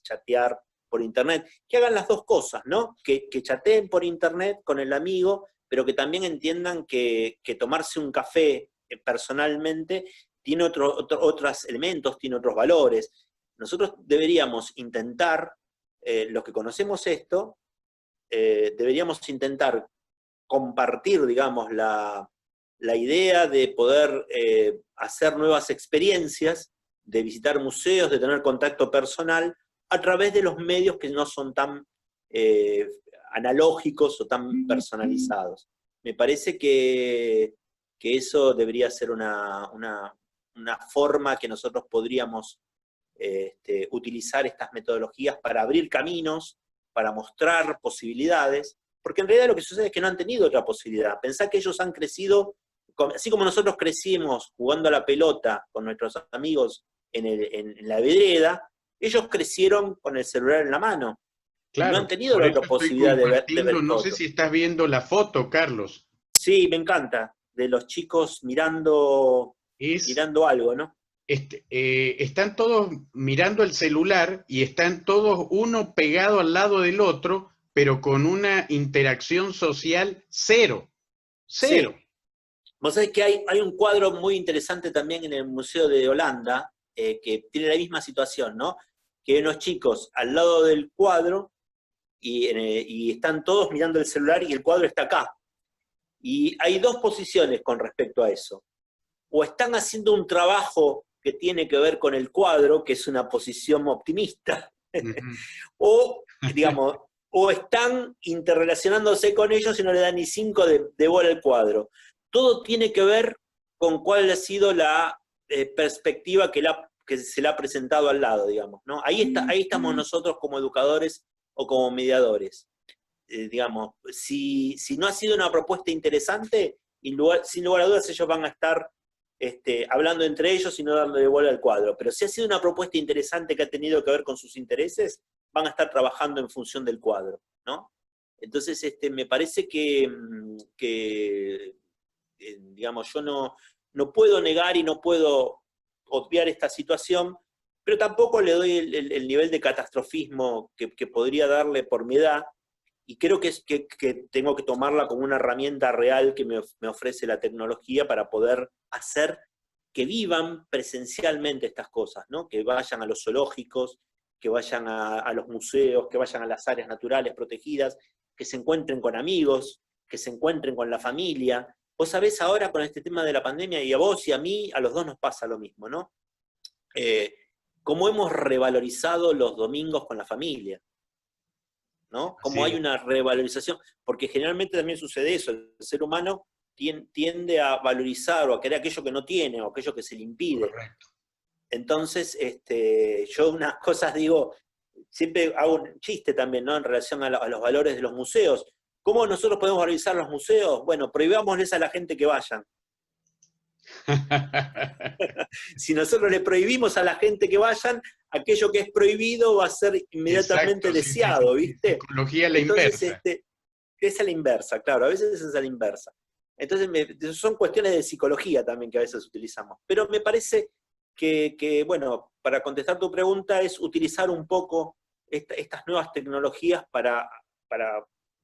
chatear por internet, que hagan las dos cosas, ¿no? Que chateen por internet con el amigo, pero que también entiendan que tomarse un café personalmente tiene otros elementos, tiene otros valores. Nosotros deberíamos intentar, los que conocemos esto, deberíamos intentar compartir, digamos, la idea de poder hacer nuevas experiencias, de visitar museos, de tener contacto personal, a través de los medios que no son tan analógicos o tan personalizados. Me parece que eso debería ser una forma que nosotros podríamos utilizar estas metodologías para abrir caminos, para mostrar posibilidades, porque en realidad lo que sucede es que no han tenido otra posibilidad. Pensá que ellos han crecido, así como nosotros crecimos jugando a la pelota con nuestros amigos en la vereda, ellos crecieron con el celular en la mano. Claro, no han tenido la otra posibilidad de ver no todo. sé si estás viendo la foto, Carlos. Sí, me encanta, de los chicos mirando algo, ¿no? Están todos mirando el celular y están todos uno pegado al lado del otro, pero con una interacción social cero. Cero. Sí. Vos sabés que hay un cuadro muy interesante también en el Museo de Holanda, que tiene la misma situación, ¿no? Que hay unos chicos al lado del cuadro y están todos mirando el celular y el cuadro está acá. Y hay dos posiciones con respecto a eso. O están haciendo un trabajo que tiene que ver con el cuadro, que es una posición optimista, Ujú. o, digamos, o están interrelacionándose con ellos y no le dan ni 5 de bola al cuadro. Todo tiene que ver con cuál ha sido la perspectiva que se le ha presentado al lado, digamos, ¿no? Ahí estamos nosotros como educadores o como mediadores. Digamos, si no ha sido una propuesta interesante, sin lugar a dudas ellos van a estar hablando entre ellos y no dándole bola al cuadro. Pero si ha sido una propuesta interesante que ha tenido que ver con sus intereses, van a estar trabajando en función del cuadro, ¿no? Entonces, me parece digamos, yo no puedo negar y no puedo obviar esta situación, pero tampoco le doy el nivel de catastrofismo que podría darle por mi edad, y creo que tengo que tomarla como una herramienta real que me ofrece la tecnología para poder hacer que vivan presencialmente estas cosas, ¿no? Que vayan a los zoológicos, que vayan a los museos, que vayan a las áreas naturales protegidas, que se encuentren con amigos, que se encuentren con la familia. Vos sabés ahora con este tema de la pandemia, y a vos y a mí, a los dos nos pasa lo mismo, ¿no? Cómo hemos revalorizado los domingos con la familia, ¿no? Como Así hay es, una revalorización, porque generalmente también sucede eso, el ser humano tiende a valorizar o a querer aquello que no tiene o aquello que se le impide. correcto. Entonces, yo unas cosas digo, siempre hago un chiste también, ¿no? En relación a los valores de los museos. ¿Cómo nosotros podemos valorizar los museos? Bueno, prohibámosles a la gente que vayan. Si nosotros le prohibimos a la gente que vayan, aquello que es prohibido va a ser inmediatamente Exacto, sí, sí, sí, deseado, sí. ¿viste? Psicología a la Entonces, inversa. es a la inversa, claro, a veces es a la inversa. Entonces, son cuestiones de psicología también que a veces utilizamos. Pero me parece bueno, para contestar tu pregunta, es utilizar un poco estas nuevas tecnologías para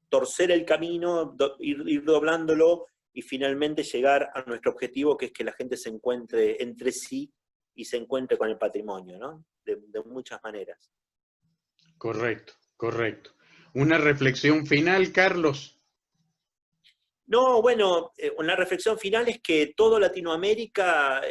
torcer el camino, ir doblándolo y finalmente llegar a nuestro objetivo, que es que la gente se encuentre entre sí y se encuentre con el patrimonio, ¿no? De muchas maneras. Correcto, correcto. Una reflexión final, Carlos. No, bueno, una reflexión final es que todo Latinoamérica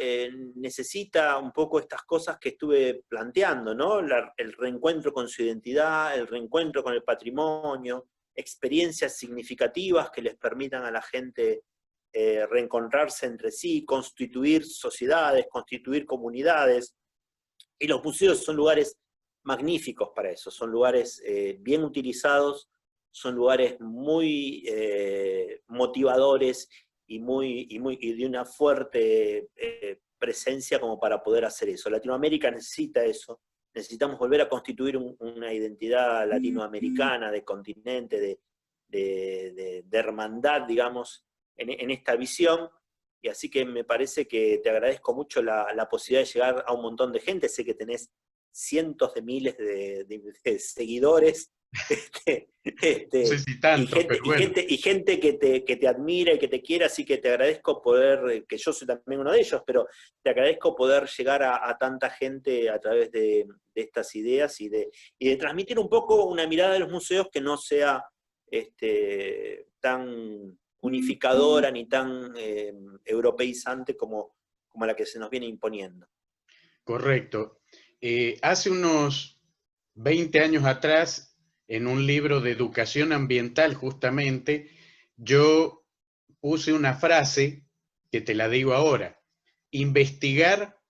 necesita un poco estas cosas que estuve planteando, ¿no? El reencuentro con su identidad, el reencuentro con el patrimonio, experiencias significativas que les permitan a la gente reencontrarse entre sí, constituir sociedades, constituir comunidades. Y los museos son lugares magníficos para eso, son lugares bien utilizados, son lugares muy motivadores y de una fuerte presencia como para poder hacer eso. Latinoamérica necesita eso, necesitamos volver a constituir una identidad latinoamericana, de continente, de hermandad, digamos, en esta visión. Y así que me parece que te agradezco mucho la posibilidad de llegar a un montón de gente. Sé que tenés cientos de miles de seguidores, No sé si tanto, pero bueno. y gente que te admira y que te quiere, así que te agradezco poder, que yo soy también uno de ellos, pero te agradezco poder llegar a tanta gente a través de estas ideas y de transmitir un poco una mirada de los museos que no sea tan unificadora ni tan europeizante como la que se nos viene imponiendo. Correcto. Hace unos 20 años atrás, en un libro de educación ambiental, justamente, yo puse una frase que te la digo ahora. Investigar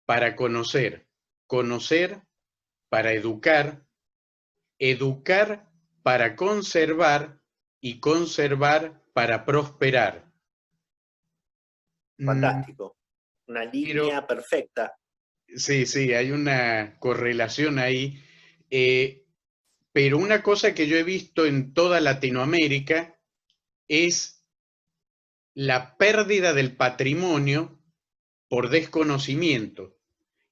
para conocer, conocer para educar, educar para conservar y conservar para prosperar. Fantástico. Una Pero línea perfecta. sí, sí, hay una correlación ahí. Pero una cosa que yo he visto en toda Latinoamérica es la pérdida del patrimonio por desconocimiento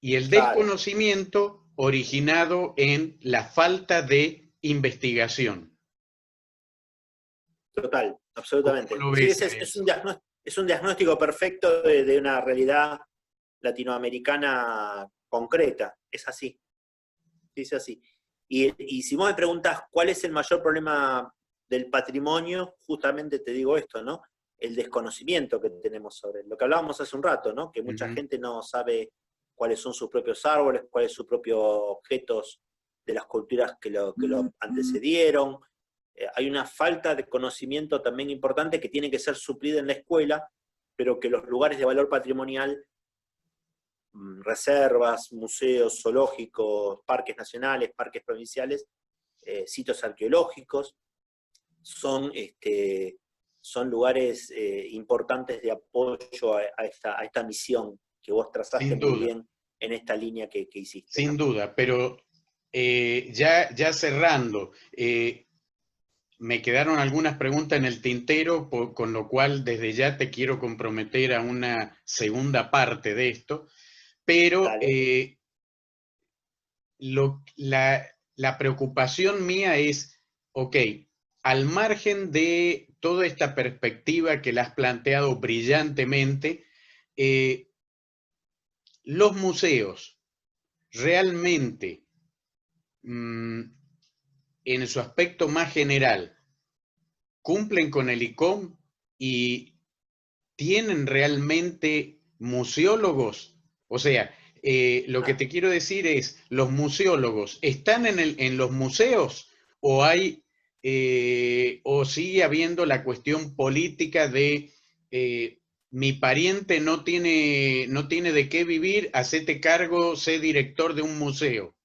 y el Claro, desconocimiento originado en la falta de investigación. total, ¿Cómo absolutamente. lo Sí, ves a eso? es un diagnóstico perfecto de una realidad latinoamericana concreta. Es así, es así. Y si vos me preguntás cuál es el mayor problema del patrimonio, justamente te digo esto, ¿no? El desconocimiento que tenemos sobre lo que hablábamos hace un rato, ¿no? Que mucha Ujú. gente no sabe cuáles son sus propios árboles, cuáles son sus propios objetos de las culturas que lo antecedieron. Hay una falta de conocimiento también importante que tiene que ser suplida en la escuela, pero que los lugares de valor patrimonial, reservas, museos, zoológicos, parques nacionales, parques provinciales, sitios arqueológicos, son lugares importantes de apoyo a esta misión que vos trazaste muy bien en esta línea que hiciste. Sin duda, pero ya cerrando, me quedaron algunas preguntas en el tintero, con lo cual desde ya te quiero comprometer a una segunda parte de esto, pero la preocupación mía es, ok, al margen de toda esta perspectiva que la has planteado brillantemente, los museos realmente, en su aspecto más general, cumplen con el ICOM y tienen realmente museólogos. O sea, lo que te quiero decir es, ¿los museólogos están en los museos o o sigue habiendo la cuestión política de mi pariente no tiene de qué vivir, hacete cargo, sé director de un museo?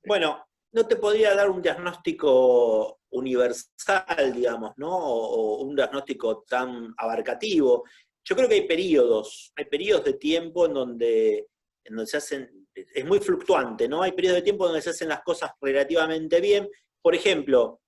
Bueno, no te podría dar un diagnóstico universal, digamos, ¿no? O un diagnóstico tan abarcativo. Yo creo que hay periodos de tiempo en donde se hacen, es muy fluctuante, ¿no? Hay periodos de tiempo donde se hacen las cosas relativamente bien. Por ejemplo,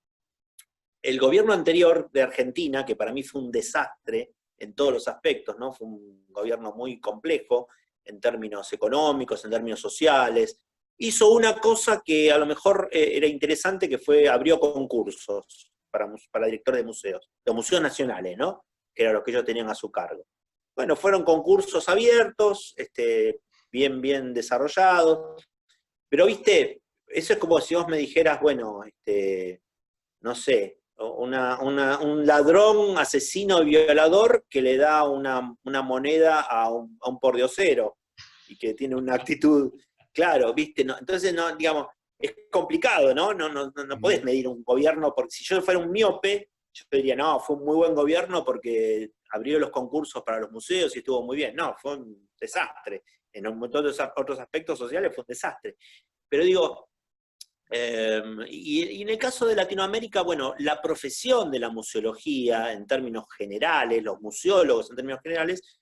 el gobierno anterior de Argentina, que para mí fue un desastre en todos los aspectos, ¿no? Fue un gobierno muy complejo en términos económicos, en términos sociales. Hizo una cosa que a lo mejor era interesante, que fue abrió concursos para directores de museos nacionales, ¿no? Que era lo que ellos tenían a su cargo. Bueno, fueron concursos abiertos, bien desarrollados, pero viste, eso es como si vos me dijeras, bueno, no sé, un ladrón, asesino, violador que le da una moneda a un pordiosero y que tiene una actitud, claro, ¿viste? No, entonces, no, digamos, es complicado, ¿no? No podés medir un gobierno, porque si yo fuera un miope, yo diría, no, fue un muy buen gobierno porque abrió los concursos para los museos y estuvo muy bien. No, fue un desastre. En un montón de otros aspectos sociales fue un desastre. Pero digo, y en el caso de Latinoamérica, bueno, la profesión de la museología en términos generales, los museólogos en términos generales,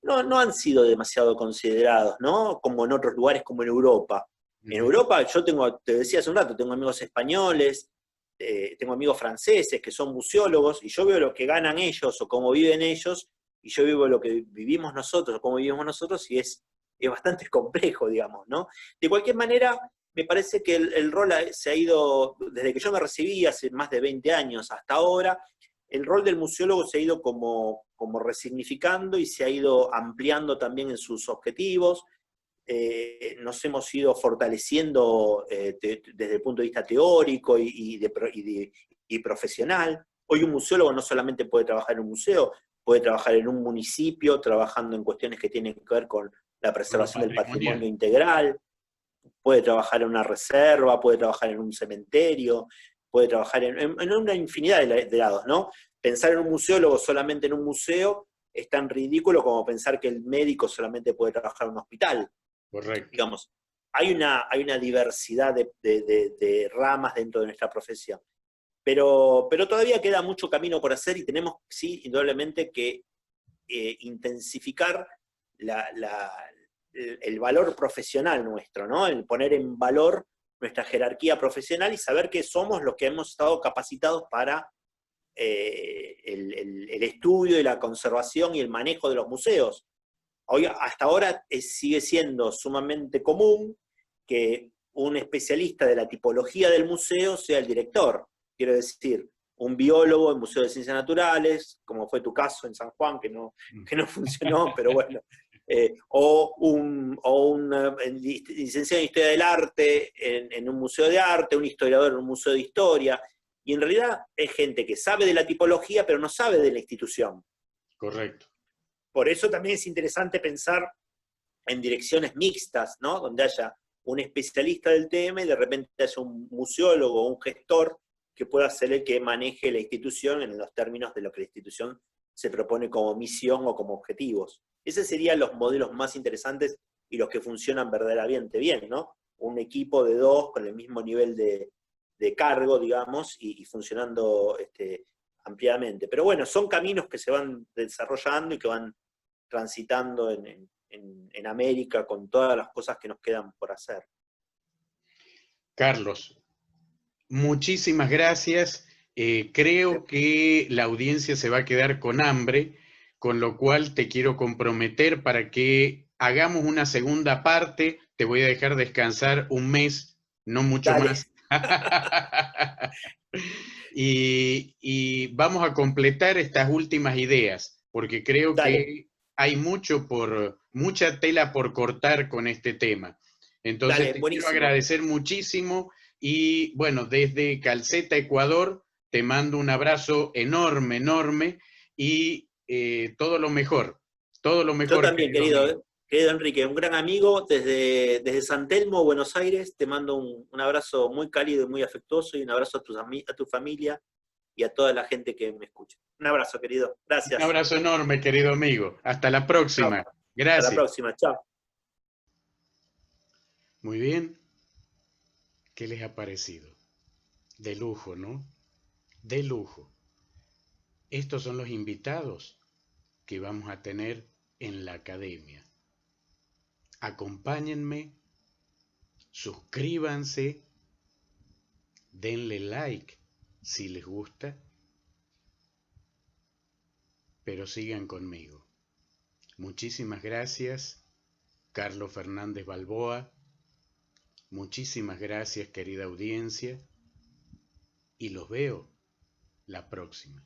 no han sido demasiado considerados, ¿no? Como en otros lugares, como en Europa. En Europa, te decía hace un rato, tengo amigos españoles, tengo amigos franceses que son museólogos, y yo veo lo que ganan ellos o cómo viven ellos, y yo vivo lo que vivimos nosotros o cómo vivimos nosotros, y es bastante complejo, digamos, ¿no? De cualquier manera, me parece que el rol se ha ido, desde que yo me recibí hace más de 20 años hasta ahora, el rol del museólogo se ha ido como resignificando y se ha ido ampliando también en sus objetivos. Nos hemos ido fortaleciendo desde el punto de vista teórico y profesional. Hoy un museólogo no solamente puede trabajar en un museo, puede trabajar en un municipio, trabajando en cuestiones que tienen que ver con la preservación del patrimonio integral, puede trabajar en una reserva, puede trabajar en un cementerio, puede trabajar en una infinidad de lados, ¿no? Pensar en un museólogo solamente en un museo es tan ridículo como pensar que el médico solamente puede trabajar en un hospital. Correcto. Digamos, hay una diversidad de ramas dentro de nuestra profesión. Pero todavía queda mucho camino por hacer y tenemos, sí, indudablemente que intensificar el valor profesional nuestro, ¿no? El poner en valor nuestra jerarquía profesional y saber que somos los que hemos estado capacitados para el estudio y la conservación y el manejo de los museos. Hoy, hasta ahora sigue siendo sumamente común que un especialista de la tipología del museo sea el director. Quiero decir, un biólogo en Museo de Ciencias Naturales, como fue tu caso en San Juan, que no funcionó, pero bueno, o un licenciado en Historia del Arte en un museo de arte, un historiador en un museo de historia, y en realidad es gente que sabe de la tipología, pero no sabe de la institución. Correcto. Por eso también es interesante pensar en direcciones mixtas, ¿no? Donde haya un especialista del tema y de repente haya un museólogo o un gestor que pueda ser el que maneje la institución en los términos de lo que la institución se propone como misión o como objetivos. Esos serían los modelos más interesantes y los que funcionan verdaderamente bien, ¿no? Un equipo de dos con el mismo nivel de cargo, digamos, y funcionando ampliamente. Pero bueno, son caminos que se van desarrollando y que van transitando en América con todas las cosas que nos quedan por hacer. Carlos, muchísimas gracias. Creo que la audiencia se va a quedar con hambre, con lo cual te quiero comprometer para que hagamos una segunda parte. Te voy a dejar descansar un mes, no mucho Dale. más. Y vamos a completar estas últimas ideas, porque creo Dale. que hay mucha tela por cortar con este tema. Entonces Dale, te quiero buenísimo. agradecer muchísimo y bueno, desde Calceta, Ecuador, te mando un abrazo enorme, enorme y todo lo mejor. Todo lo mejor, Yo también, querido amigo. querido Enrique, un gran amigo desde San Telmo, Buenos Aires. Te mando un abrazo muy cálido y muy afectuoso y un abrazo a tu familia y a toda la gente que me escucha. Un abrazo, querido. Un Gracias. abrazo enorme, querido amigo. Hasta la Chao. próxima. Hasta la Gracias. próxima. Chao. Muy bien. ¿Qué les ha parecido? De lujo, ¿no? De lujo. Estos son los invitados que vamos a tener en la academia. Acompáñenme, suscríbanse, denle like si les gusta, pero sigan conmigo. Muchísimas gracias, Carlos Fernández Balboa. Muchísimas gracias, querida audiencia, y los veo la próxima.